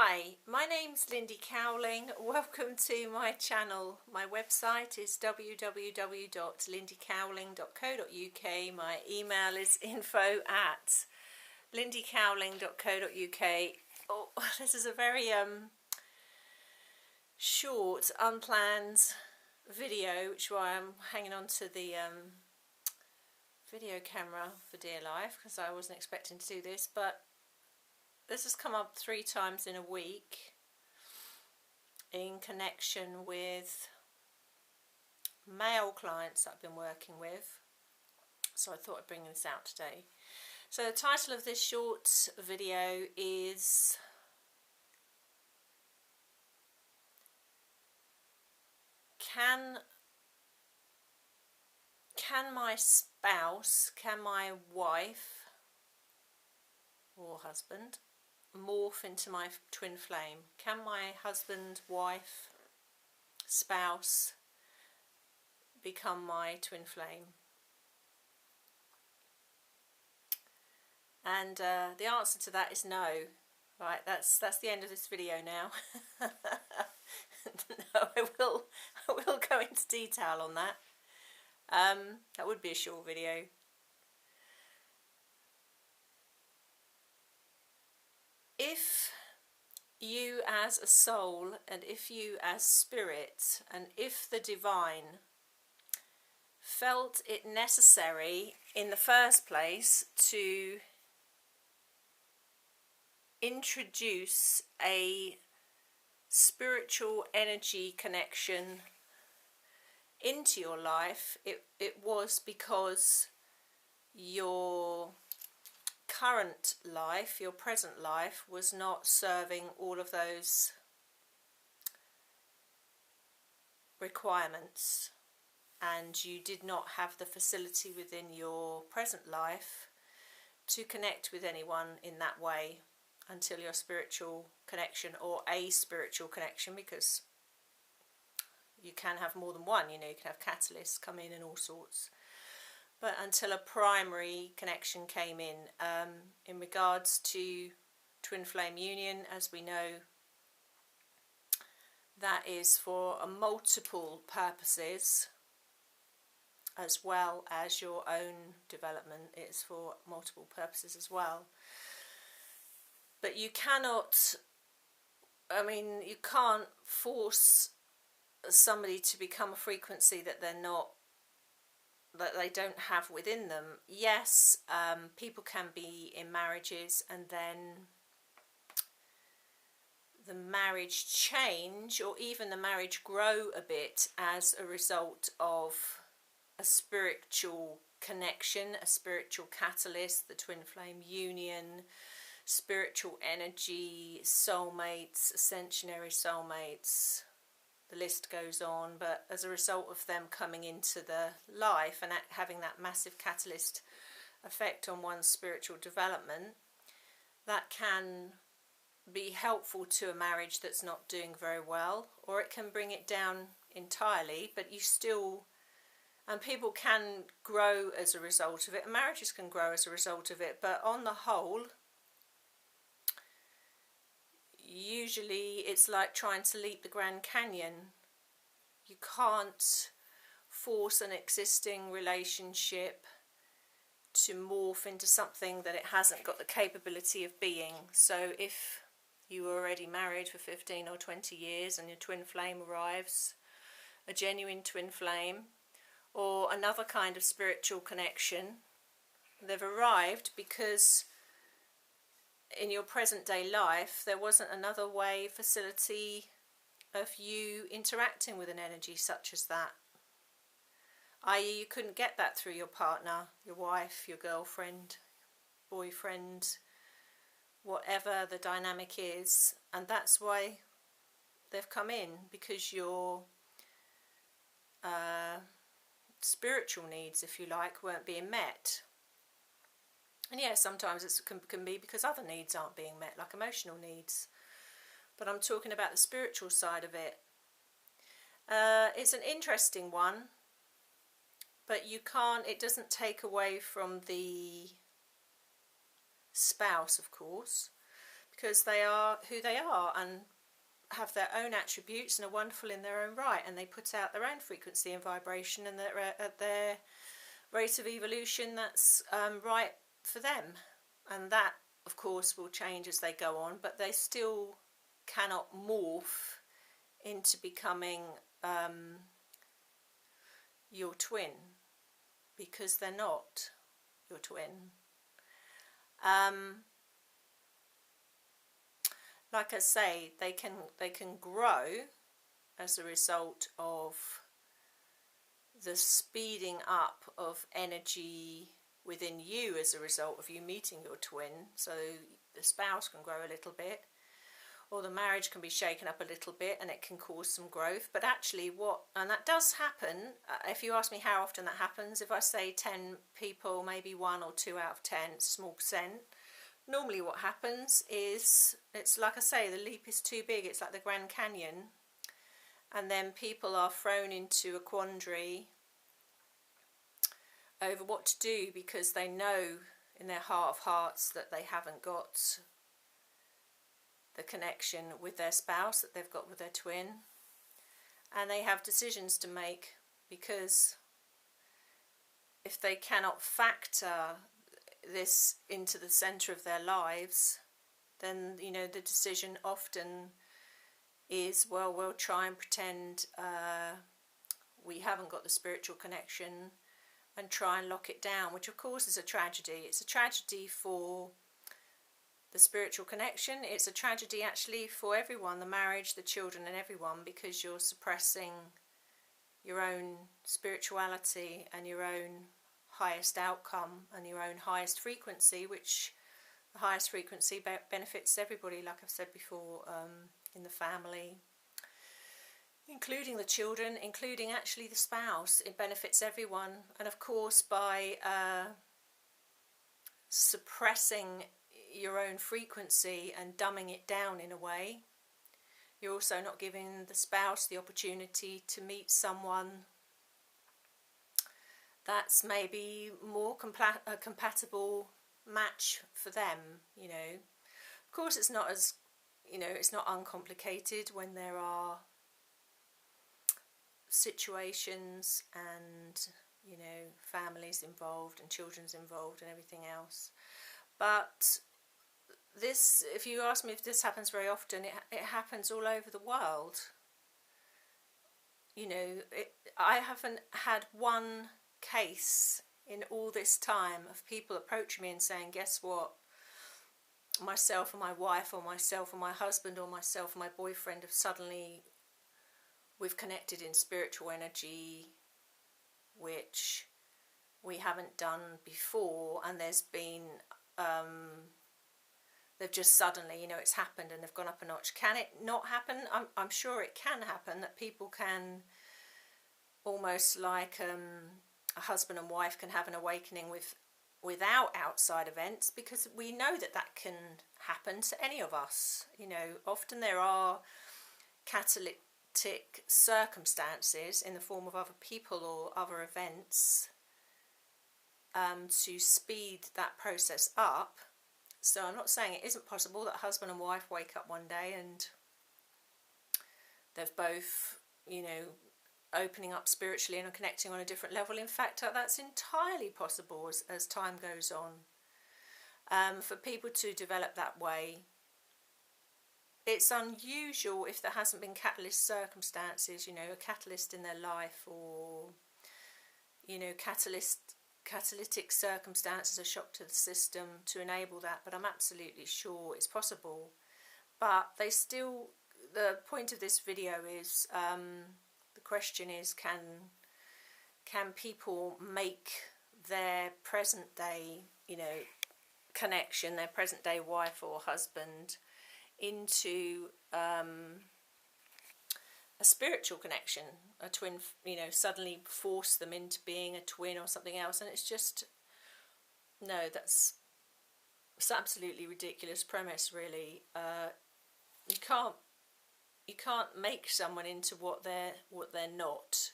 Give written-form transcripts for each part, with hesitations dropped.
Hi, my name's Lindy Cowling. Welcome to my channel. My website is www.lindycowling.co.uk. My email is info@lindycowling.co.uk. Oh, this is a very short, unplanned video, which is why I'm hanging on to the video camera for dear life, because I wasn't expecting to do this, but this has come up 3 times in a week in connection with male clients that I've been working with, so I thought I'd bring this out today. So the title of this short video is Can my spouse, can my wife or husband morph into my twin flame? Can my husband, wife, spouse become my twin flame? And the answer to that is no. Right, that's the end of this video now. No, I will go into detail on that. That would be a short video. If you as a soul, and if you as spirit, and if the divine felt it necessary in the first place to introduce a spiritual energy connection into your life, it was because your current life, your present life, was not serving all of those requirements, and you did not have the facility within your present life to connect with anyone in that way until your spiritual connection, or a spiritual connection, because you can have more than one, you know, you can have catalysts come in and all sorts. But until a primary connection came in regards to twin flame union, as we know, that is for multiple purposes, as well as your own development. It's for multiple purposes as well. But you cannot, you can't force somebody to become a frequency that they don't have within them. Yes, people can be in marriages and then the marriage change, or even the marriage grow a bit as a result of a spiritual connection, a spiritual catalyst, the twin flame union, spiritual energy, soulmates, ascensionary soulmates. The list goes on, but as a result of them coming into the life and having that massive catalyst effect on one's spiritual development, that can be helpful to a marriage that's not doing very well, or it can bring it down entirely, but you still, and people can grow as a result of it, and marriages can grow as a result of it, but on the whole, usually it's like trying to leap the Grand Canyon. You can't force an existing relationship to morph into something that it hasn't got the capability of being. So if you were already married for 15 or 20 years and your twin flame arrives, a genuine twin flame, or another kind of spiritual connection, they've arrived because in your present day life there wasn't another way, facility of you interacting with an energy such as that, i.e. you couldn't get that through your partner, your wife, your girlfriend, boyfriend, whatever the dynamic is, and that's why they've come in, because your spiritual needs, if you like, weren't being met. And yeah, sometimes it can be because other needs aren't being met, like emotional needs. But I'm talking about the spiritual side of it. It's an interesting one, but it doesn't take away from the spouse, of course, because they are who they are and have their own attributes and are wonderful in their own right, and they put out their own frequency and vibration, and they're at their rate of evolution that's right for them. And that, of course, will change as they go on, but they still cannot morph into becoming your twin, because they're not your twin. Like I say, they can grow as a result of the speeding up of energy within you as a result of you meeting your twin. So the spouse can grow a little bit, or the marriage can be shaken up a little bit, and it can cause some growth. But actually and that does happen, if you ask me how often that happens, if I say 10 people, maybe 1 or 2 out of 10, it's a small percent. Normally what happens is, it's like I say, the leap is too big. It's like the Grand Canyon, and then people are thrown into a quandary over what to do, because they know in their heart of hearts that they haven't got the connection with their spouse that they've got with their twin, and they have decisions to make, because if they cannot factor this into the center of their lives, then the decision often is, well, we'll try and pretend we haven't got the spiritual connection and try and lock it down, which of course is a tragedy. It's a tragedy for the spiritual connection. It's a tragedy actually for everyone, the marriage, the children and everyone, because you're suppressing your own spirituality and your own highest outcome and your own highest frequency, which the highest frequency benefits everybody, like I've said before, in the family, including the children, including actually the spouse. It benefits everyone. And of course, by suppressing your own frequency and dumbing it down in a way, you're also not giving the spouse the opportunity to meet someone that's maybe more a compatible match for them. Of course, it's not as it's not uncomplicated when there are situations and families involved and children's involved and everything else. But this, if you ask me if this happens very often, it happens all over the world. I haven't had one case in all this time of people approaching me and saying, guess what, myself and my wife, or myself and my husband, or myself and my boyfriend we've connected in spiritual energy, which we haven't done before, and there's been they've just suddenly, it's happened and they've gone up a notch. Can it not happen? I'm sure it can happen, that people can, almost like a husband and wife can have an awakening without outside events, because we know that can happen to any of us. Often there are catalytic circumstances in the form of other people or other events to speed that process up. So I'm not saying it isn't possible that husband and wife wake up one day and they've both, opening up spiritually and connecting on a different level. In fact, that's entirely possible as time goes on. For people to develop that way, it's unusual if there hasn't been catalyst circumstances, a catalyst in their life, or, catalytic circumstances, a shock to the system to enable that. But I'm absolutely sure it's possible. But the point of this video is, the question is, can people make their present day, connection, their present day wife or husband, into a spiritual connection, a twin, suddenly force them into being a twin or something else? And it's just, no, it's absolutely ridiculous premise, really. You can't make someone into what they're not.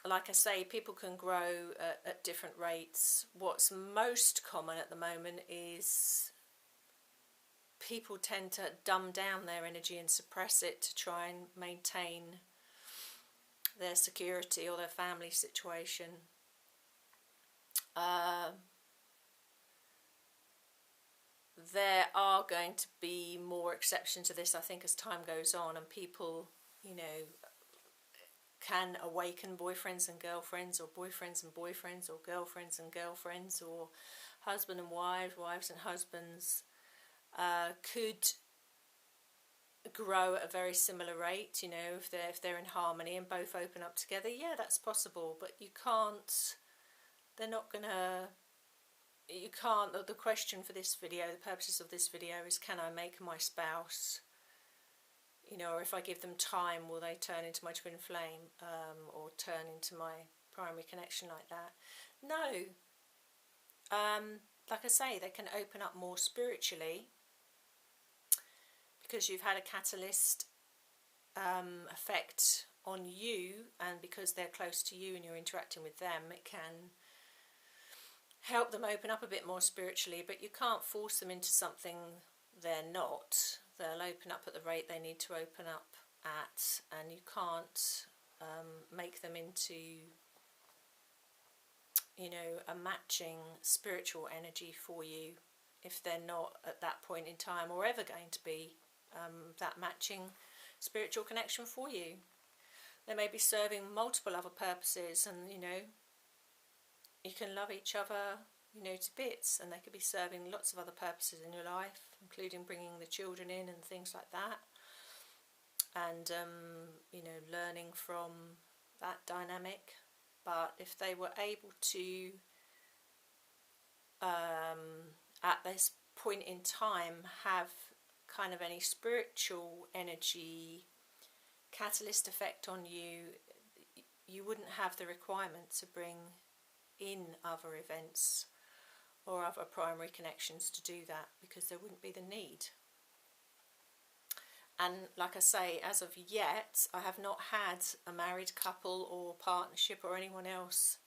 like I say, people can grow at different rates. What's most common at the moment is people tend to dumb down their energy and suppress it to try and maintain their security or their family situation. There are going to be more exceptions to this, I think, as time goes on, and people, you know, can awaken boyfriends and girlfriends, or boyfriends and boyfriends, or girlfriends and girlfriends, or husband and wives, wives and husbands, could grow at a very similar rate, you know, if they're in harmony and both open up together. Yeah, that's possible, but you can't, they're not gonna, you can't, the question for this video, the purposes of this video is, can I make my spouse, you know, or if I give them time, will they turn into my twin flame, or turn into my primary connection like that? No. Like I say, they can open up more spiritually because you've had a catalyst effect on you, and because they're close to you and you're interacting with them, it can help them open up a bit more spiritually, but you can't force them into something they're not. They'll open up at the rate they need to open up at, and you can't make them into, you know, a matching spiritual energy for you if they're not at that point in time, or ever going to be that matching spiritual connection for you. They may be serving multiple other purposes, and, you know, you can love each other, you know, to bits, and they could be serving lots of other purposes in your life, including bringing the children in and things like that, and you know, learning from that dynamic. But if they were able to at this point in time have kind of any spiritual energy catalyst effect on you, you wouldn't have the requirement to bring in other events or other primary connections to do that, because there wouldn't be the need. And like I say, as of yet, I have not had a married couple or partnership or anyone else,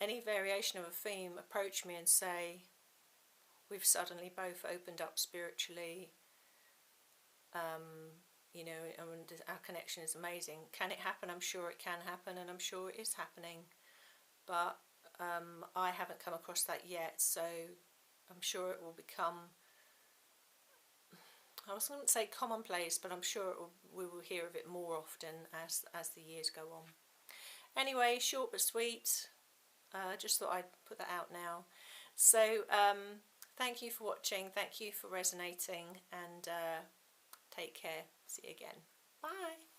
any variation of a theme, approach me and say, we've suddenly both opened up spiritually, you know, and our connection is amazing. Can it happen? I'm sure it can happen, and I'm sure it is happening. But I haven't come across that yet, so I'm sure it will become, I was going to say commonplace, but I'm sure we will hear of it more often as the years go on. Anyway, short but sweet. Just thought I'd put that out now. So thank you for watching, thank you for resonating, and take care. See you again. Bye.